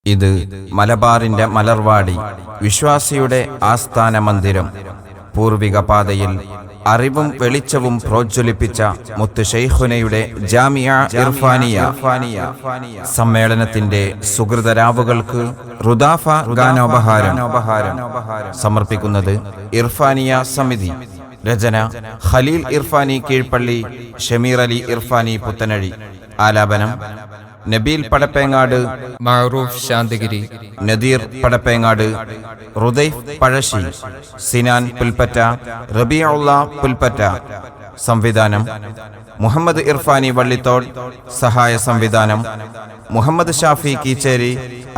ഇത് മലബാറിന്റെ മലർവാടി, വിശ്വാസിയുടെ ആസ്ഥാന മന്ദിരം. പൂർവിക പാതയിൽ അറിവും വെളിച്ചവും പ്രോജ്വലിപ്പിച്ച മുത്ത് ശൈഖുനയുടെ ജാമിഅ ഇർഫാനിയ സമ്മേളനത്തിന്റെ സുഹൃതരാവുകൾക്ക് റുദാഫ ഗാനോപഹാരം സമർപ്പിക്കുന്നത് ഇർഫാനിയ സമിതി. രചന ഖലീൽ ഇർഫാനി കീഴ്പള്ളി, ഷമീർ അലി ഇർഫാനി പുത്തനഴി. ആലാപനം നബീൽ പടപ്പേങ്ങാട്, മഅറൂഫ് ശാന്തിഗിരി, നദീർ പടപ്പേങ്ങാട്, റുദൈഫ് പഴശ്ശി, സിനാൻ പുൽപ്പറ്റ, റബീഉള്ള പുൽപ്പറ്റ. സംവിധാനം മുഹമ്മദ് ഇർഫാനി വള്ളിത്തോട്. സഹായ സംവിധാനം മുഹമ്മദ് ഷാഫി കീച്ചേരി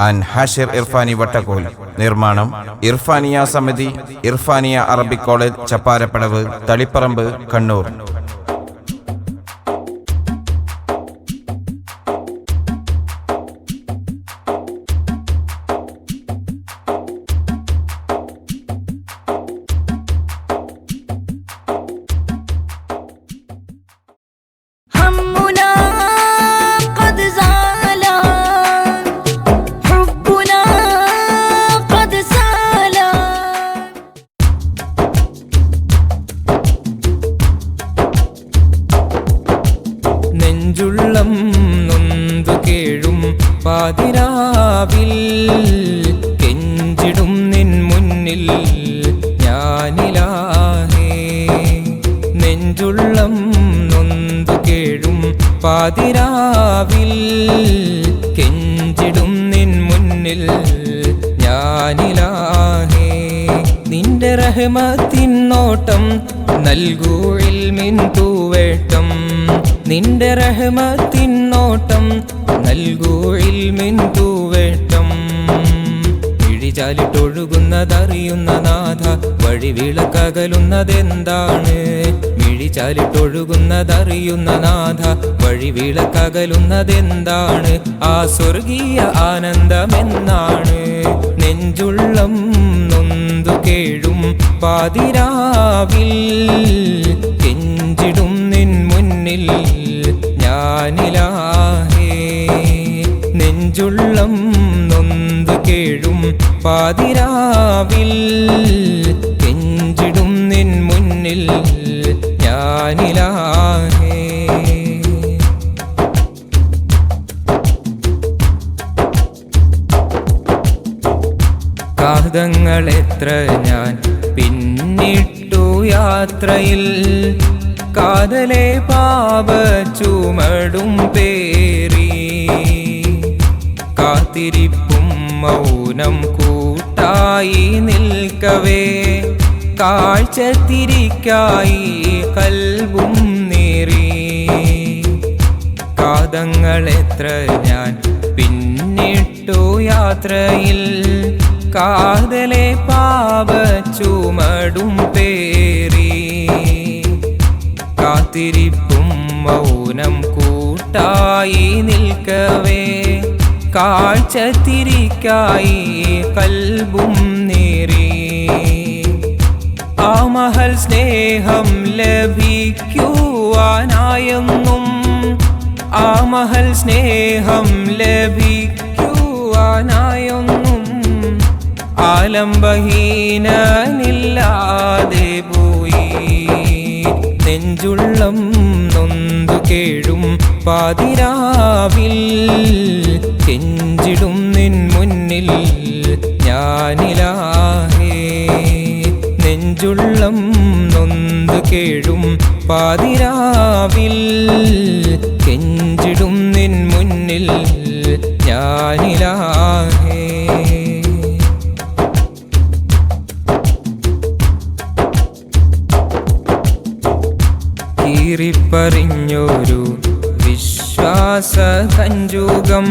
ആൻഡ് ഹാഷിർ ഇർഫാനി വട്ടക്കോൽ. നിർമ്മാണം ഇർഫാനിയ സമിതി, ഇർഫാനിയ അറബിക് കോളേജ്, ചപ്പാരപ്പടവ്, തളിപ്പറമ്പ്, കണ്ണൂർ. നെഞ്ചുള്ളം നൊന്തു കേഴും പാതിരാവിൽ കെഞ്ചിടും നിൻ മുന്നിൽ ഞാനിലാഹേ. നെഞ്ചുള്ളം നൊന്തു കേഴും പാതിരാവിൽ കെഞ്ചിടും നിൻ മുന്നിൽ ഞാനിലാഹേ. നിന്റെ റഹ്മത്തിൻ നോട്ടം നൽകൂ ഇൽമിൻ തൂവേട്ടം. നിന്റെ റഹ്മത്തിൻ നോട്ടം നൽകൂ ഇൽമിൻ തൂവേട്ടം. മിഴിചാലിട്ടൊഴുകുന്നതറിയുന്ന നാഥ, വഴിവിളക്കകലുന്നതെന്താണ്? മിഴിചാലിട്ടൊഴുകുന്നതറിയുന്ന നാഥ, വഴിവിളക്കകലുന്നതെന്താണ്? ആ സ്വർഗീയ ആനന്ദമെന്നാണ്? നെഞ്ചുള്ളം നൊന്തു കേഴും പാതിരാവിൽ കെഞ്ചിടും നിൻ മുന്നിൽ ഞാനിലാഹേ. നെഞ്ചുള്ളം നൊന്തു കേഴും പാതിരാവിൽ കെഞ്ചിടും നിൻ മുന്നിൽ ഞാനിലാഹേ. കാതങ്ങളെത്ര ഞാൻ പിന്നിട്ടു യാത്രയിൽ, കാതലെ പാപ ചുമടും പേറി. കാത്തിരിപ്പും മൗനം കൂട്ടായി നിൽക്കവേ, കാഴ്ചത്തിരിക്കായി കൽബും നേറി. കാതങ്ങളെത്ര ഞാൻ പിന്നിട്ടു യാത്രയിൽ, കാതലെ പാപ ചുമടും പേറി. കാത്തിരിപ്പും മൗനം കൂട്ടായി നിൽക്കവേ, കാഴ്ചത്തിരിക്കായി കൽബും നേറി. ആ മഹൽ സ്നേഹം ലഭിക്കുവാനായെന്നും, ആ മഹൽ സ്നേഹം ലഭിക്കുവാനായെന്നും ആലംബഹീനനില്ലാതെ പോയി. നെഞ്ചുള്ളം നൊന്തു കേഴും പാതിരാവിൽ കെഞ്ചിടും നിൻ മുന്നിൽ ഞാനിലാഹേ. നെഞ്ചുള്ളം നൊന്തു കേഴും പാതിരാവിൽ കെഞ്ചിടും നിൻ മുന്നിൽ ഞാനിലാഹേ. കീറിപ്പറിഞ്ഞൊരു വിശ്വാസ കഞ്ചുകം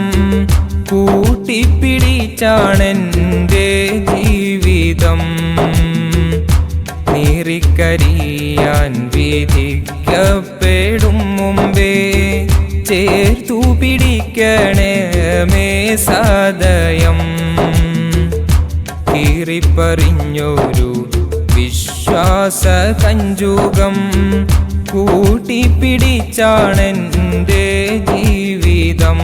കൂട്ടിപ്പിടിച്ചാണെൻ്റെ ജീവിതം. നീറിക്കരിയാൻ വിധിക്കപ്പെടും മുമ്പേ ചേർത്തു പിടിക്കണമേ സദയം. കീറിപ്പറിഞ്ഞൊരു വിശ്വാസ കഞ്ചുകം കൂട്ടിപ്പിടിച്ചാണെൻ്റെ ജീവിതം.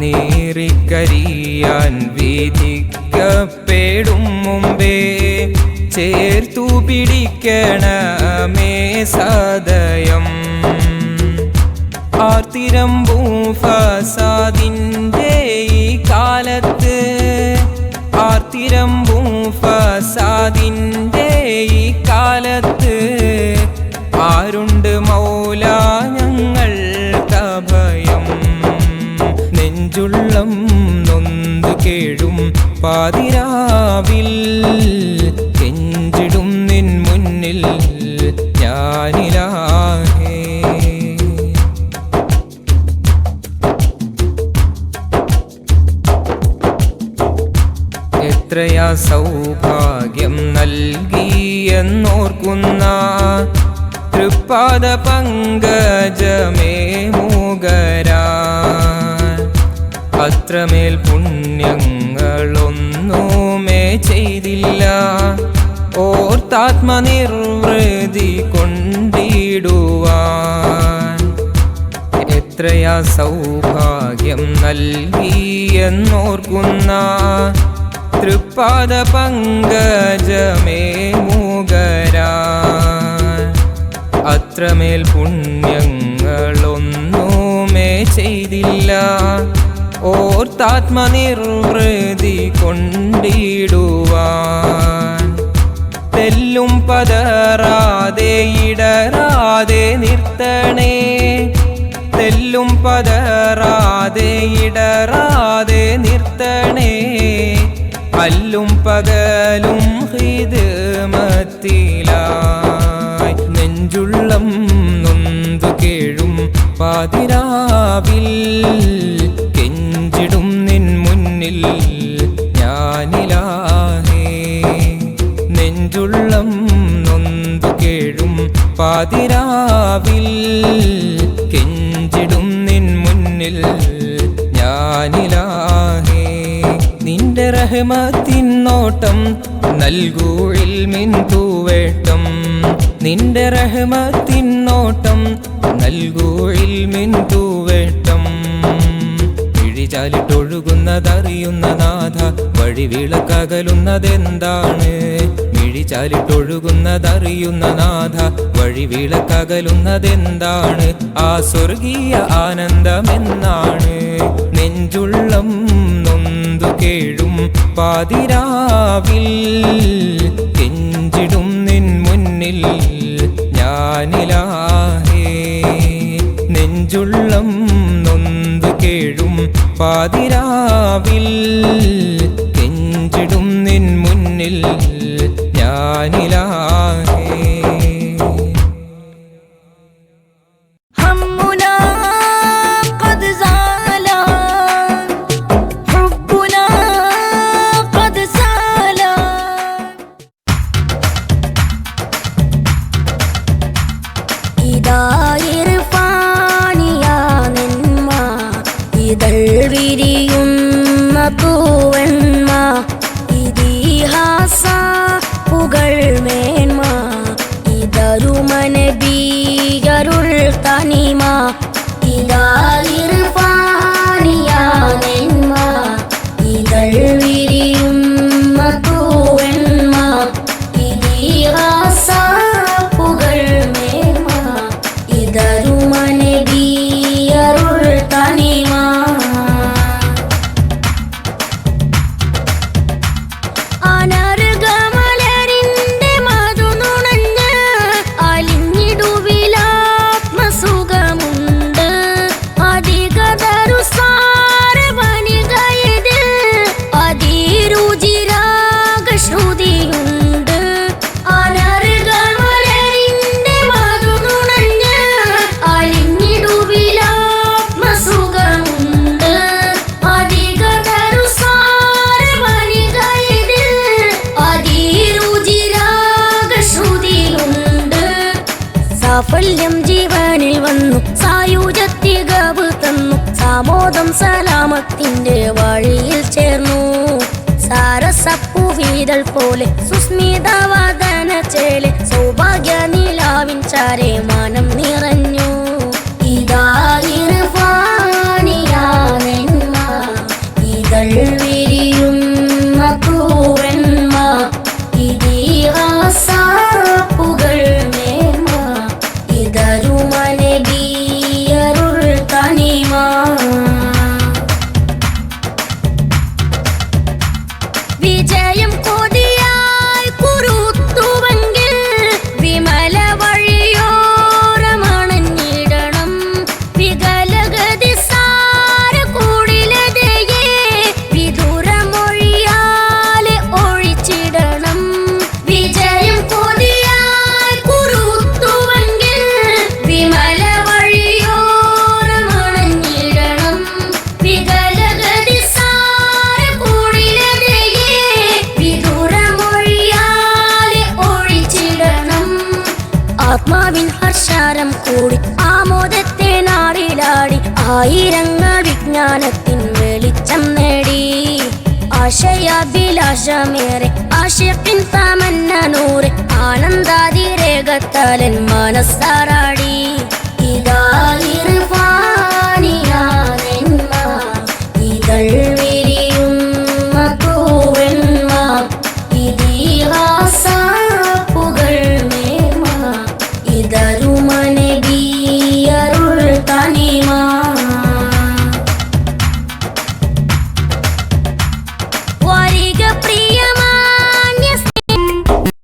നീറിക്കരിയാൻ ചേർക്കരിയാൻ വിധിക്കപ്പെടും മുമ്പേ ചേർത്തു പിടിക്കണമേ സദയം. ആർത്തിരമ്പും ഫസാദിൻ്റെ ഈ കാലത്ത്, ആർത്തിരമ്പും ഫസാദിൻ്റെ ഈ കാലത്ത് ആരുണ്ട് മൗല ഞങ്ങൾക്കഭയം. നെഞ്ചുള്ളം നൊന്ത് കേഴും പാതിരാവിൽ കെഞ്ചിടും നിൻ മുന്നിൽ ഞാനിലാഹേ. എത്രയാ സൗഭാഗ്യം നൽകിയെന്നോർക്കുന്ന തൃപ്പാദ പങ്കജമേ മുഖരാൻ. അത്രമേൽ പുണ്യങ്ങളൊന്നുമേ ചെയ്തില്ല ഓർത്താത്മനിർവൃതി കൊണ്ടിടുവാൻ. എത്രയാ സൗഭാഗ്യം നൽകിയെന്നോർക്കുന്ന തൃപ്പാദ പങ്കജമേ മുഖരാൻ. അത്രമേൽ പുണ്യങ്ങളൊന്നുമേ ചെയ്തില്ല ഓർത്താത്മനിർവൃതി കൊണ്ടിടുവാൻ. തെല്ലും പതറാതെ ഇടറാതെ നിർത്തണേ, തെല്ലും പതറാതെ ഇടറാതെ നിർത്തണേ. അല്ലും പകലും ഹിദ്മത്തിലായി നെഞ്ചുള്ളം നൊന്തു കേഴും പാതിരാവിൽ കെഞ്ചിടും നിൻ മുന്നിൽ ഞാനിലാഹേ. നെഞ്ചുള്ളം നൊന്തു കേഴും പാതിരാവിൽ കെഞ്ചിടും നിൻ മുന്നിൽ ഞാനിലാഹേ. നിന്റെ റഹ്മത്തിൻ നോട്ടം നൽകൂ ഇൽമിൻ തൂവേട്ടം. നിന്റെ റഹ്മത്തിൻ നോട്ടം നൽകൂ ഇൽമിൻ തൂവേട്ടം. മിഴിചാലിട്ടൊഴുകുന്നതറിയുന്ന നാഥ വഴിവിളക്കകലുന്നതെന്താണ്? മിഴിചാലിട്ടൊഴുകുന്നതറിയുന്ന നാഥ വഴിവിളക്കകലുന്നതെന്താണ്? ആ സ്വർഗീയ ആനന്ദമെന്നാണ്? നെഞ്ചുള്ളം നൊന്തു കേഴും പാതിരാവിൽ കെഞ്ചിടും നിൻ മുന്നിൽ ഞാനിലാഹേ. നെഞ്ചുള്ളം നൊന്തു കേഴും പാതിരാവിൽ കെഞ്ചിടും നിൻ മുന്നിൽ ഞാനിലാഹേ. പൂവന്മ ഇതിഹാസ പുകഴ്മേന്മ ഇതരുമനബിയരുൾ തനിമ ഇതായിർഫാനിയാനെന്മ ഇതൾ വിരിയുന്ന പൂവന്മ ഇതിഹാസ പുകഴ്മേന്മ ഇതരുമനബിയരുൾ തനിമ സാഫല്യം ജീവനിൽ വന്നു സായുജത്തികവ് തന്നു സാമോദം സലാമത്തിന്റെ വഴിയിൽ ചേർന്നു സാരസപ്പൂവീതൾ പോലെ സുസ്മിതവദന ചേലെ സൗഭാഗ്യ നിലാവിൻ ചാരെ മാനം നിറഞ്ഞു ഇതായിർഫാനിയാനെന്മ ആയിരങ്ങൾ വിജ്ഞാനത്തിൻ വെളിച്ചം നേടി ആശയാഭിലാഷമേറെ ആശയത്തിൻ തമന്ന നൂറ് ആനന്ദാതിരേകത്താലൻ മനസ്സാറാടി